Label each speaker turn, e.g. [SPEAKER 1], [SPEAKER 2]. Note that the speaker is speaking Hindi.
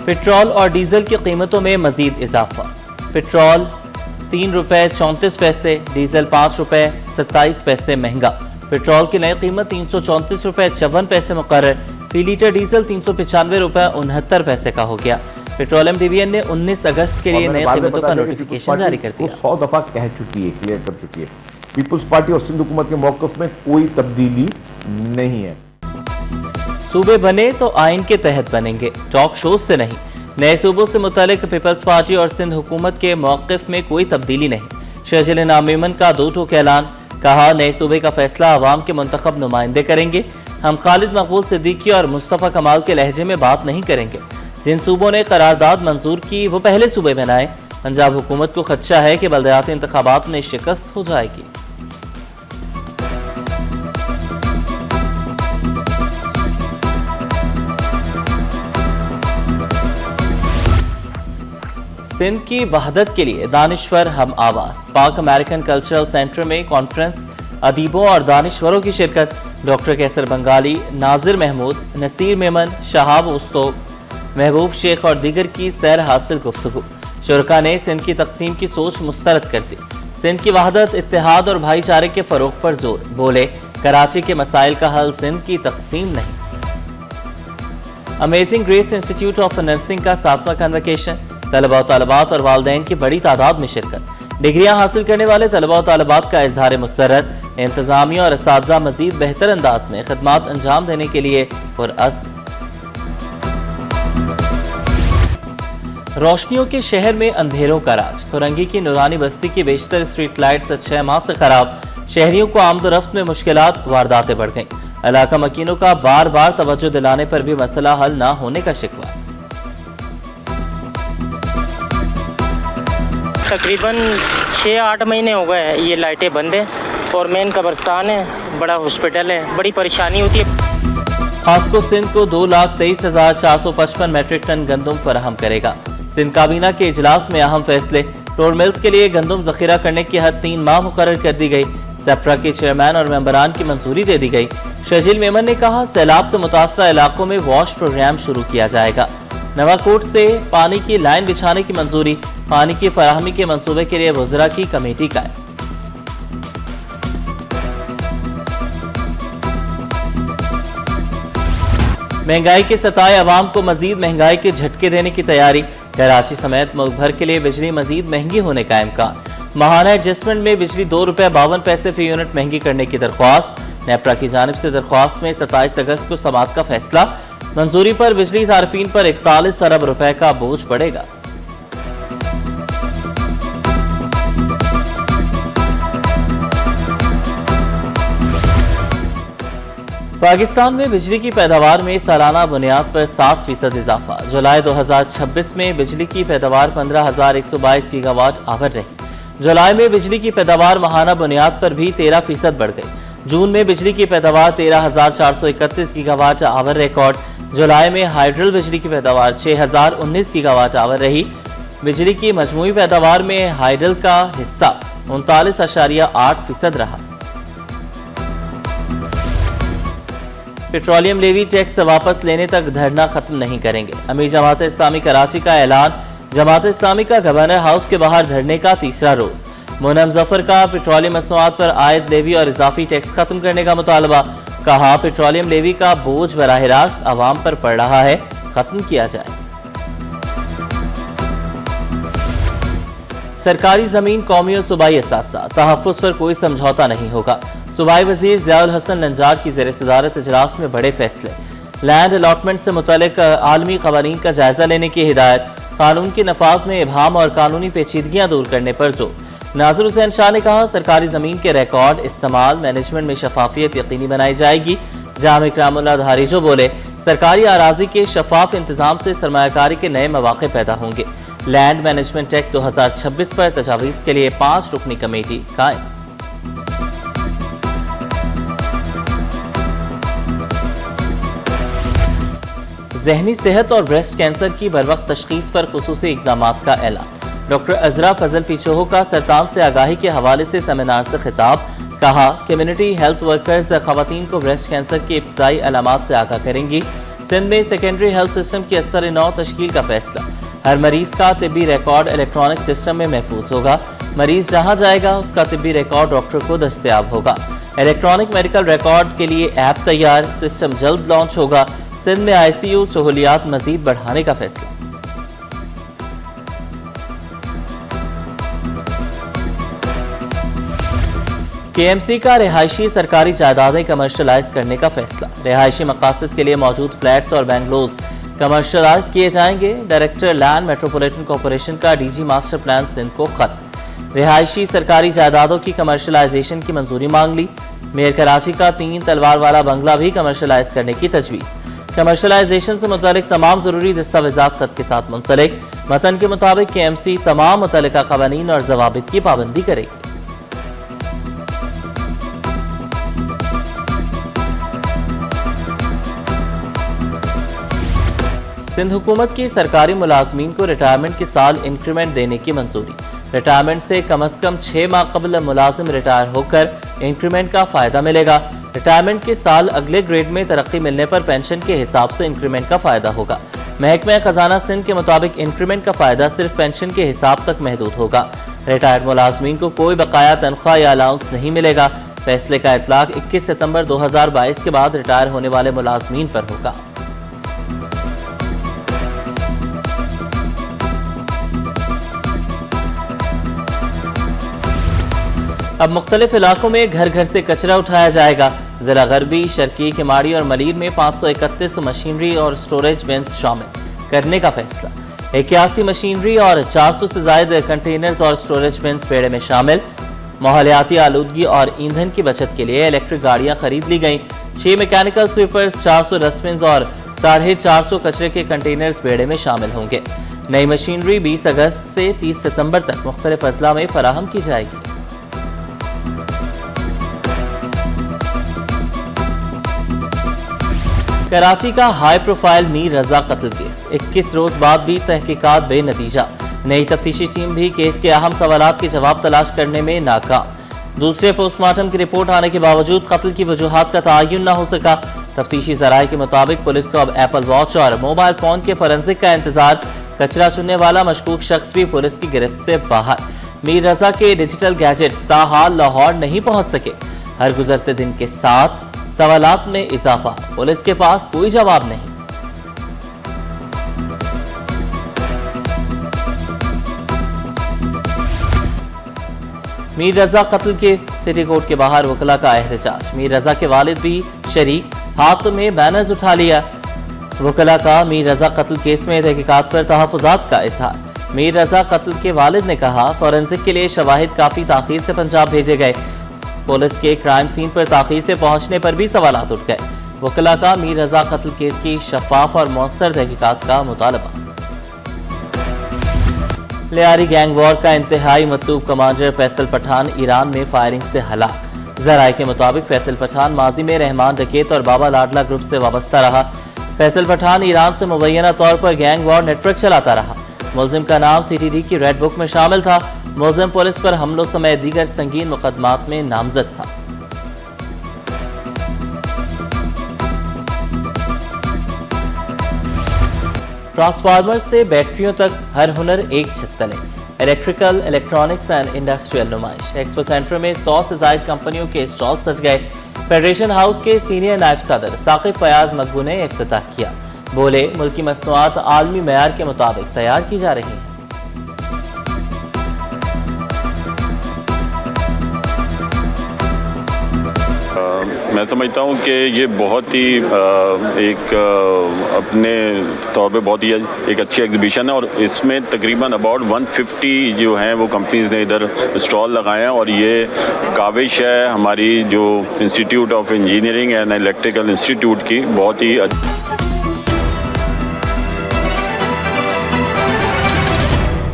[SPEAKER 1] पेट्रोल और डीजल की कीमतों में मजीद इजाफा। पेट्रोल 3 रुपये 34 पैसे, डीजल 5 रुपये 27 पैसे महंगा। पेट्रोल की नई कीमत 334 रुपये 54 पैसे मुकर्रर। फी लीटर डीजल 395 रुपये 69 पैसे का हो गया। पेट्रोलियम डिवीजन ने 19 अगस्त के लिए नई कीमतों का नोटिफिकेशन जारी कर दिया।
[SPEAKER 2] 100 दफा कह चुकी है, क्लियर कर चुकी है, पीपुल्स पार्टी और सिंध हुकूमत के मौक़िफ़ में कोई तब्दीली नहीं है।
[SPEAKER 1] सूबे बने तो आइन के तहत बनेंगे, टॉक शो से नहीं। नए सूबों से मुतालिक पीपल्स पार्टी और सिंध हुकूमत के मौक़िफ़ में कोई तब्दीली नहीं। शहजिल नामीमन का 2 टूक ऐलान, कहा नए सूबे का फैसला अवाम के मुंतखब नुमाइंदे करेंगे। हम खालिद मकबूल सिद्दीकी और मुस्तफ़ा कमाल के लहजे में बात नहीं करेंगे। जिन सूबों ने करारदाद मंजूर की वो पहले सूबे बनाए। पंजाब हुकूमत को खदशा है कि बल्दियाती इंतखाबात में शिकस्त हो जाएगी। सिंध की वहदत के लिए दानिश्वर हम आवाज। पाक अमेरिकन कल्चरल सेंटर में कॉन्फ्रेंस, अदीबों और दानिश्वरों की शिरकत। डॉक्टर कैसर बंगाली, नाजिर महमूद, नसीर मेमन, शहाब उस्तोब, महबूब शेख और दीगर की सैर हासिल गुफ्तगू। शुरका ने सिंध की तकसीम की सोच मुस्तरद कर दी। सिंध की वहदत, इत्तेहाद और भाईचारे के फरोग पर जोर। बोले कराची के मसाइल का हल सिंध की तकसीम नहीं। Amazing grace institute of nursing का 7वां कन्वोकेशन। तलबा तलबात और वालदैन की बड़ी तादाद में शिरकत। डिग्रियां हासिल करने वाले तलबा तलबात का इजहार मुसरत। इंतजामिया और असातिज़ा मजीद बेहतर अंदाज में खदमात अंजाम देने के लिए पुरअज़्म। रोशनियों के शहर में अंधेरों का राज। खुरंगी की नूरानी बस्ती की बेशतर स्ट्रीट लाइट्स 6 माह से खराब। शहरियों को आमदोरफ्त में मुश्किलात, वारदातें बढ़ गईं। इलाका मकीनों का बार बार तवज्जो दिलाने पर भी मसला हल न होने का शिकवा।
[SPEAKER 3] तकरीबन 6-8 महीने हो गए हैं ये लाइटें बंद हैं और मेन कब्रिस्तान है, बड़ा हॉस्पिटल है, बड़ी परेशानी होती है।
[SPEAKER 1] खासको सिंध को 2,23,455 मैट्रिक टन गंदम फराहम करेगा। सिंध काबीना के इजलास में अहम फैसले। टोल मिल्स के लिए गंदम जखीरा करने की हद 3 माह मुकर्रर कर दी गई। सेप्रा के चेयरमैन और मेंबरान की मंजूरी दे दी गई। शहजिल मेमन ने कहा सैलाब से मुतासरा इलाकों में वॉश प्रोग्राम शुरू किया जाएगा। नवाकोट से पानी की लाइन बिछाने की मंजूरी। पानी की फराहमी के मंसूबे के लिए वज़रा की कमेटी कायम। महंगाई के सताए अवाम को मजीद महंगाई के झटके देने की तैयारी। कराची समेत मुल्क भर के लिए बिजली मजीद महंगी होने का इम्कान। माहाना एडजस्टमेंट में बिजली 2 रुपये 52 पैसे फी यूनिट महंगी करने की दरख्वास्त। नेपरा की जानिब से दरख्वास्त में 27 अगस्त को समाअत का फैसला। मंजूरी पर बिजली सार्फिन पर 41 अरब रुपए का बोझ पड़ेगा। पाकिस्तान में बिजली की पैदावार में सालाना बुनियाद पर 7% इजाफा। जुलाई 2026 में बिजली की पैदावार 15,122 गीगावाट आवर रही। जुलाई में बिजली की पैदावार माहाना बुनियाद पर भी 13% बढ़ गई। जून में बिजली की पैदावार 13,431 गीगावाट आवर रिकॉर्ड। जुलाई में हाइड्रल बिजली की पैदावार 6,019 गीगावाट आवर रही। बिजली की मजमूई पैदावार में हाइडल का हिस्सा 39.8% रहा। पेट्रोलियम लेवी टैक्स वापस लेने तक धरना खत्म नहीं करेंगे। अमीर जमात इस्लामी कराची का ऐलान। जमात इस्लामी का गवर्नर हाउस के बाहर धरने का 3रा रोज। मुनम जफर का पेट्रोलियम मसनूआत पर आयद लेवी और इजाफी टैक्स खत्म करने का मुतालबा। कहा पेट्रोलियम लेवी का बोझ बराह रास्त आवाम पर पड़ रहा है, खत्म किया जाए। सरकारी जमीन कौमी और सूबाई असासा, तहफ्फुज़ पर कोई समझौता नहीं होगा। सूबाई वजीर ज़ियाउल हसन लंजार की ज़ेर सदारत इजलास में बड़े फैसले। लैंड अलॉटमेंट से मुतल्लिक आलमी क़वानीन का जायजा लेने की हिदायत। कानून के नफाज में इबहाम और कानूनी पेचीदगियां दूर करने पर जोर। नाज़िर हुसैन शाह ने कहा सरकारी ज़मीन के रिकॉर्ड, इस्तेमाल, मैनेजमेंट में शफाफियत यकीनी बनाई जाएगी। जाम इकरामुल्लाह धारिजो बोले सरकारी अराजी के शफाफ इंतजाम से सरमायाकारी के नए मौके पैदा होंगे। लैंड मैनेजमेंट एक्ट 2026 पर तजावीज़ के लिए 5 रुकनी कमेटी कायम। ज़हनी सेहत और ब्रेस्ट कैंसर की बरवक्त तशखीस पर खुसूसी इक़दामात का ऐलान। डॉक्टर अजरा फजल पीछोहो का सरतान से आगाही के हवाले से सेमिनार से खिताब। कहा कम्युनिटी हेल्थ वर्कर्स खवातीन को ब्रेस्ट कैंसर की इब्तदाई अलामात से आगाह करेंगी। सिंध में सेकेंडरी हेल्थ सिस्टम की असर नौ तश्कील का फैसला। हर मरीज का तिब्बी रिकॉर्ड इलेक्ट्रॉनिक सिस्टम में महफूज होगा। मरीज जहां जाएगा उसका तिब्बी रिकॉर्ड डॉक्टर को दस्तयाब होगा। इलेक्ट्रॉनिक मेडिकल रिकॉर्ड के लिए ऐप तैयार, सिस्टम जल्द लॉन्च होगा। सिंध में ICU सहूलियात मजीद बढ़ाने का फैसला। KMC का रिहायशी सरकारी जायदादें कमर्शलाइज करने का फैसला। रिहायशी मकासद के लिए मौजूद फ्लैट्स और बेंगलोज कमर्शलाइज किए जाएंगे। डायरेक्टर लैंड मेट्रोपॉलिटन कॉरपोरेशन का DG मास्टर प्लान सिंध को खत। रिहायशी सरकारी जायदादों की कमर्शलाइजेशन की मंजूरी मांग ली। मेयर कराची का 3 तलवार वाला बंगला भी कमर्शलाइज करने की तजवीज़। कमर्शलाइजेशन से मुतालिक तमाम जरूरी दस्तावेजात खत के साथ मुंसलिक। मतन के मुताबिक KMC तमाम मुतल्लिका कवानीन और जवाबित की पाबंदी करेगी। सिंध हुकूमत की सरकारी मुलाजमीन को रिटायरमेंट के साल इंक्रीमेंट देने की मंजूरी। रिटायरमेंट से कम 6 माह कबल मुलाजिम रिटायर होकर इंक्रीमेंट का फायदा मिलेगा। रिटायरमेंट के साल अगले ग्रेड में तरक्की मिलने पर पेंशन के हिसाब से इंक्रीमेंट का फायदा होगा। महकमा खजाना सिंध के मुताबिक इंक्रीमेंट का फायदा सिर्फ पेंशन के हिसाब तक महदूद होगा। रिटायर्ड मुलाजमीन को कोई बकाया तनख्वाह या अलाउंस नहीं मिलेगा। फैसले का इतलाक 21 सितंबर 2022 के बाद रिटायर होने वाले मुलाजमीन पर होगा। अब मुख्तलिफ इलाकों में घर घर से कचरा उठाया जाएगा। जिला गरबी, शर्की, किमाड़ी और मलीर में 531 मशीनरी और स्टोरेज बिन्स शामिल करने का फैसला। 81 मशीनरी और 400 से ज्यादा कंटेनर्स और स्टोरेज बिन्स बेड़े में शामिल। माहौलियाती आलूदगी और ईंधन की बचत के लिए इलेक्ट्रिक गाड़ियां खरीद ली गईं। 6 मैकेनिकल स्वीपर्स, 400 डस्टबिन्स और 450 कचरे के कंटेनर्स बेड़े में शामिल होंगे। नई मशीनरी 20 अगस्त से 30 सितंबर तक मुख्तलिफ अजला में फराहम की जाएगी। कराची का हाई प्रोफाइल मीर रजा कत्ल केस 21 रोज बाद भी तहकीकात बेनतीजा। नई तफ्तीशी टीम भी केस के अहम सवालात के जवाब तलाश करने में नाकाम। दूसरे पोस्टमार्टम की रिपोर्ट आने के बावजूद कत्ल की वजूहात का तयन न हो सका। तफ्तीशी जराये के मुताबिक पुलिस को अब एप्पल वॉच और मोबाइल फोन के फोरेंसिक का इंतजार। कचरा चुनने वाला मशकूक शख्स भी पुलिस की गिरफ्त से बाहर। मीर रजा के डिजिटल गैजेट्स ताहाल लाहौर नहीं पहुंच सके। हर गुजरते दिन के साथ सवालात में इजाफा। पुलिस के पास कोई जवाब नहीं। मीर रजा कत्ल केस, सिटी कोर्ट के बाहर वकला का एहतजाज। मीर रजा के वालिद भी शरीक, हाथ में बैनर्स उठा लिया। वकला का मीर रजा कत्ल केस में तहकीकात पर तहफ़्फ़ुज़ात का इजहार। मीर रजा कत्ल के वालिद ने कहा, फोरेंसिक के लिए शवाहिद काफी ताख़ीर से पंजाब भेजे गए। पुलिस के क्राइम सीन पर ताख़ीर से पहुंचने पर भी सवालात उठ गए। वकला का मीर रजा कत्ल केस की शफाफ और मौसर तहकीकात का मुतालबा। लियारी गैंग वॉर का इंतहाई मतलूब कमांडर फैसल पठान ईरान में फायरिंग से हलाक। जराये के मुताबिक फैसल पठान माजी में रहमान डकैत और बाबा लाडला ग्रुप से वाबस्ता रहा। फैसल पठान ईरान से मुबैना तौर पर गैंग वॉर नेटवर्क चलाता रहा। मुलजिम का नाम CTD की रेड बुक में शामिल था। मुलजिम पुलिस पर हमलों समेत दीगर संगीन मुकदमात में नामजद था। ट्रांसफार्मर से बैटरियों तक हर हुनर एक छत तले। इलेक्ट्रिकल, इलेक्ट्रॉनिक्स एंड इंडस्ट्रियल नुमाइश। एक्सपो सेंटर में 100 से ज्यादा कंपनियों के स्टॉल सज गए। फेडरेशन हाउस के सीनियर नायब सदर साकिब फयाज मकबू ने इफ्तिताह किया। बोले, मुल्की मसनूआत आलमी मयार के मुताबिक तैयार की जा रही हैं।
[SPEAKER 4] मैं समझता हूँ कि ये बहुत ही अपने तौर पे बहुत ही एक अच्छी एग्जीबिशन है और इसमें तकरीबन अबाउट 150 जो हैं वो कंपनीज ने इधर स्टॉल लगाए हैं और ये काविश है हमारी जो institute of engineering and electrical institute की बहुत ही